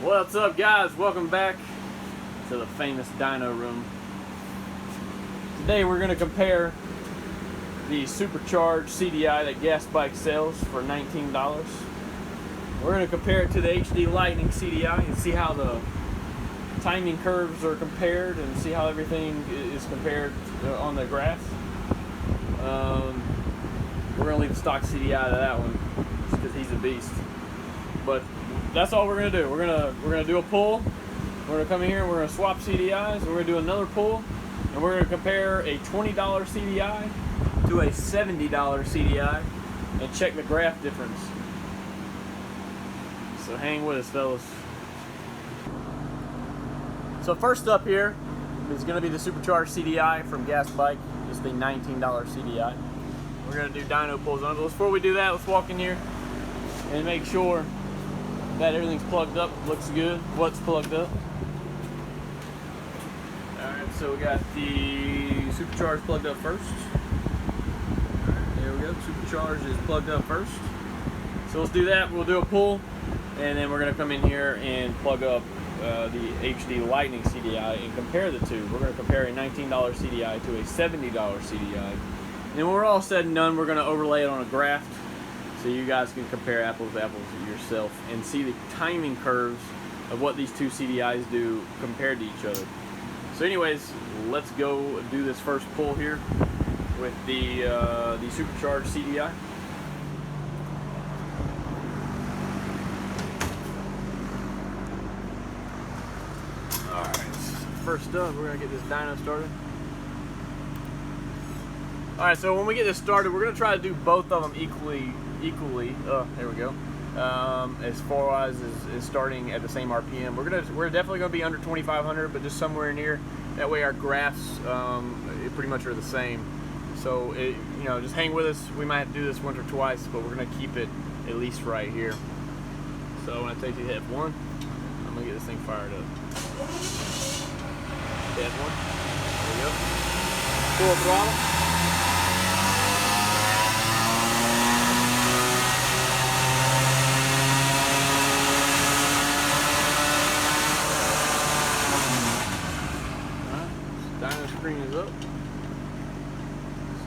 What's up, guys? Welcome back to the famous dyno room. Today we're going to compare the supercharged CDI that Gas Bike sells for $19. We're going to compare it to the HD Lightning CDI and see how the timing curves are compared and see how everything is compared on the graph. We're going to leave the stock CDI out of that one just because he's a beast. But that's all we're gonna do. We're gonna do a pull. We're gonna come in here and we're gonna swap CDIs. And we're gonna do another pull, and we're gonna compare a $20 CDI to a $70 CDI and check the graph difference. So hang with us, fellas. So first up here is gonna be the supercharged CDI from Gas Bike. It's the $19 CDI. We're gonna do dyno pulls on it. But before we do that, let's walk in here and make sure that everything's plugged up, looks good. What's plugged up? Alright, so we got the supercharged plugged up first. Alright, there we go. Supercharged is plugged up first. So let's do that. We'll do a pull, and then we're going to come in here and plug up the HD Lightning CDI and compare the two. We're going to compare a $19 CDI to a $70 CDI. And when we're all said and done, we're going to overlay it on a graph, so you guys can compare apples to apples yourself and see the timing curves of what these two CDIs do compared to each other. So anyways, let's go do this first pull here with the supercharged CDI. Alright, first up, we're going to get this dyno started. Alright, so when we get this started, we're going to try to do both of them equally, there we go, as far as is starting at the same RPM. We're definitely going to be under 2,500, but just somewhere near. That way our graphs pretty much are the same. So just hang with us. We might have to do this once or twice, but we're going to keep it at least right here. So when I take you to F1, I'm going to get this thing fired up. F1, there we go. Full throttle. Dyno screen is up. See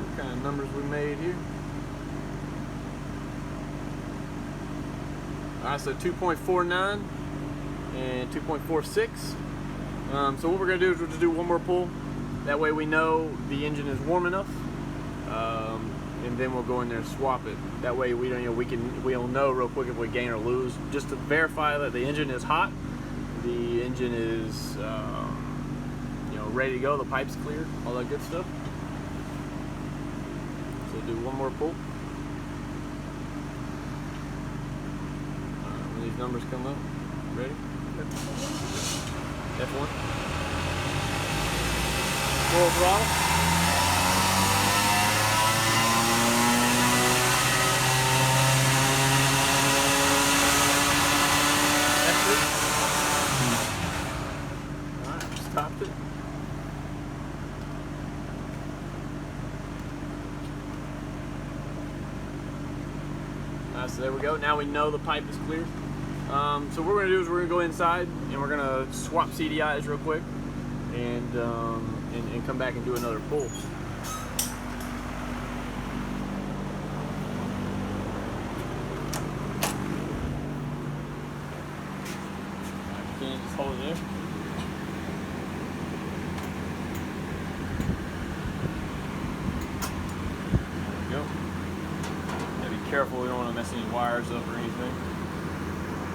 what kind of numbers we made here. Alright, so 2.49 and 2.46. So what we're going to do is we'll just do one more pull. That way we know the engine is warm enough. And then we'll go in there and swap it. That way we don't, we'll know real quick if we gain or lose. Just to verify that the engine is hot, the engine is ready to go, the pipe's clear, all that good stuff. So we'll do one more pull. When these numbers come up, ready? F1. Full throttle. F2. Alright, stopped it. So there we go. Now we know the pipe is clear. So what we're going to do is we're going to go inside and we're going to swap CDIs real quick and come back and do another pull. Can you just hold it there? There we go. Careful, we don't want to mess any wires up or anything.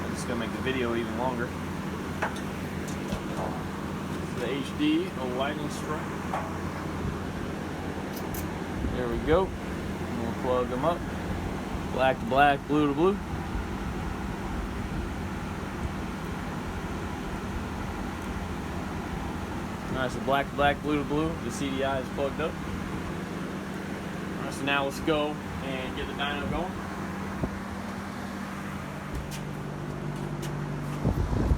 I'm just going to make the video even longer. It's the HD Lightning strike. There we go. And we'll plug them up. Black to black, blue to blue. Alright, so black to black, blue to blue. The CDI is plugged up. Alright, so now let's go and get the dyno going.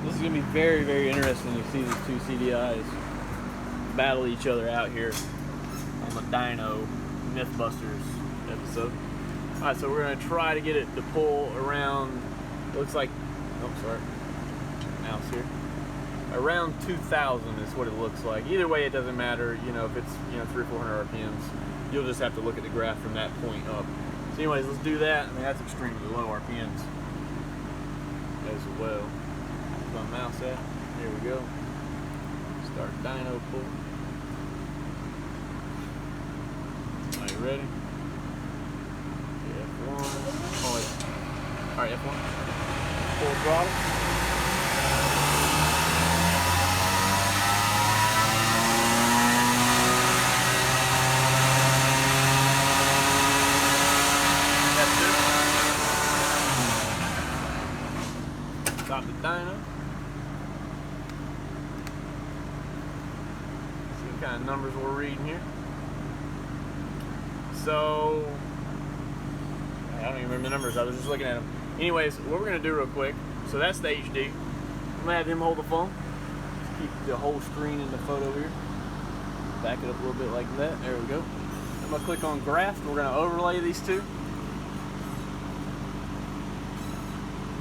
This is going to be very, very interesting to see these two CDIs battle each other out here on the Dyno Mythbusters episode. Alright, so we're going to try to get it to pull around, looks like, oh sorry, mouse here. Around 2,000 is what it looks like. Either way, it doesn't matter. You know, if it's 300 or 400 RPMs, you'll just have to look at the graph from that point up. So anyways, let's do that. I mean, that's extremely low RPMs as well. Where's my mouse at? Here we go. Start dyno pull. Are you ready? F1. Oh, wait. Alright, F1. Full throttle. Stop the dyno. See what kind of numbers we're reading here. So, I don't even remember the numbers, I was just looking at them. Anyways, what we're going to do real quick, so that's the HD. I'm going to have him hold the phone. Just keep the whole screen in the photo here. Back it up a little bit like that. There we go. I'm going to click on graph. We're going to overlay these two.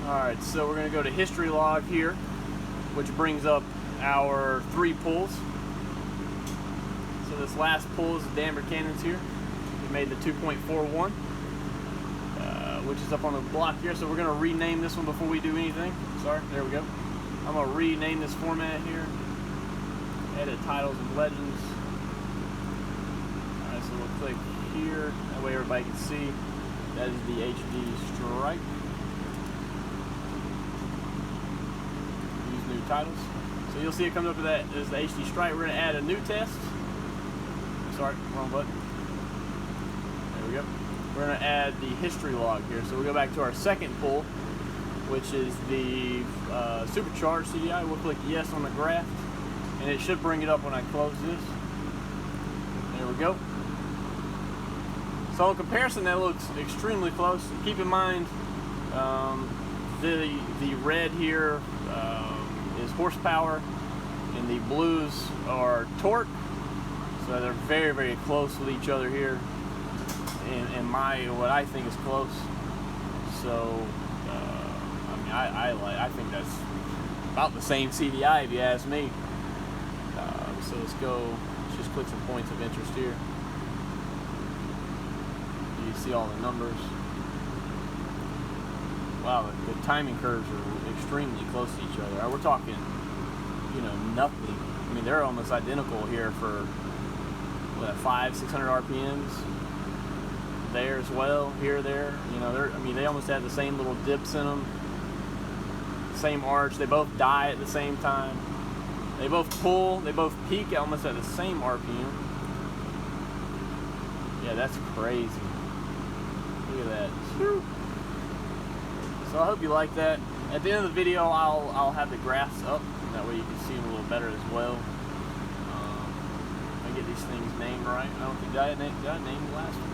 Alright, so we're going to go to history log here, which brings up our 3 pulls. So this last pull is the Danbury Cannons here. We made the 2.41, which is up on the block here. So we're going to rename this one before we do anything. Sorry, there we go. I'm going to rename this format here. Edit titles and legends. Alright, so we'll click here. That way everybody can see. That is the HD stripe. New titles. So you'll see it comes up to that is the HD stripe. We're going to add a new test. Sorry, wrong button. There we go. We're going to add the history log here. So we'll go back to our second pull, which is the supercharged CDI. We'll click yes on the graph, and it should bring it up when I close this. There we go. So in comparison, that looks extremely close. Keep in mind, the red here is horsepower, and the blues are torque. So they're very, very close with each other here, and what I think is close. So I mean, I think that's about the same CDI if you ask me. So let's just click some points of interest here. You see all the numbers. Wow, the timing curves are extremely close to each other. We're talking, nothing. I mean, they're almost identical here for what, 500-600 RPMs. There as well, here, there. They almost have the same little dips in them. Same arch. They both die at the same time. They both pull. They both peak almost at the same RPM. Yeah, that's crazy. Look at that. So I hope you like that. At the end of the video, I'll have the graphs up. That way you can see them a little better as well. I get these things named right. I don't think did I name the last one?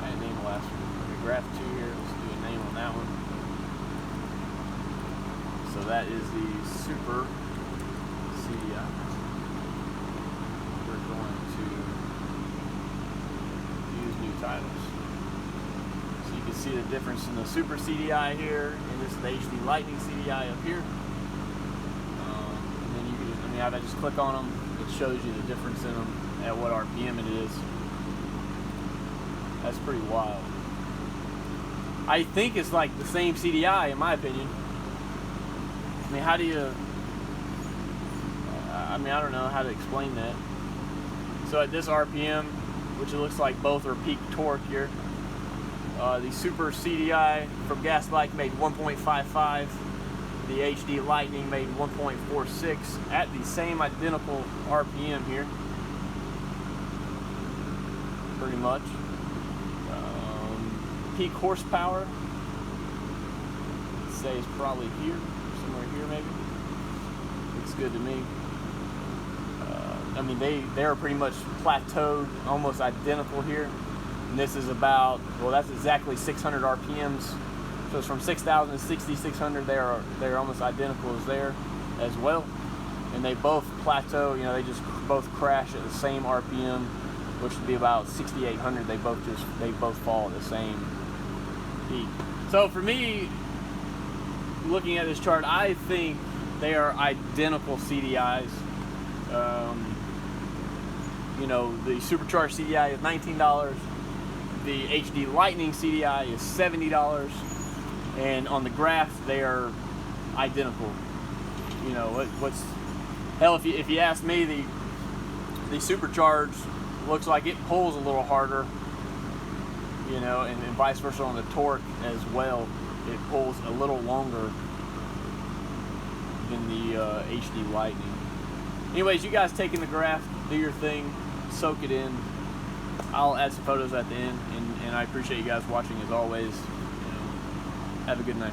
I didn't name the last one. Okay, graph 2 here. Let's do a name on that one. So that is the Super CDI. We're going to use new titles. You can see the difference in the Super CDI here, and this is the HD Lightning CDI up here. And then you can just, I just click on them, it shows you the difference in them at what RPM it is. That's pretty wild. I think it's like the same CDI in my opinion. I mean, how do you, I don't know how to explain that. So at this RPM, which it looks like both are peak torque here, the Super CDI from Gaslight made 1.55. The HD Lightning made 1.46 at the same identical RPM here. Pretty much. Peak horsepower, let's say, is probably here, somewhere here maybe. Looks good to me. They're pretty much plateaued, almost identical here. And this is about, well, that's exactly 600 RPMs. So it's from 6,000 to 6,600. They're almost identical as there as well. And they both plateau. They just both crash at the same RPM, which would be about 6,800. They both fall at the same peak. So for me, looking at this chart, I think they are identical CDIs. You know, the supercharged CDI is $19. The HD Lightning CDI is $70. And on the graph, they are identical. You know, hell, if you ask me, the supercharged looks like it pulls a little harder. You know, and vice versa on the torque as well. It pulls a little longer than the HD Lightning. Anyways, you guys take in the graph, do your thing, soak it in. I'll add some photos at the end, and I appreciate you guys watching as always. You know, have a good night.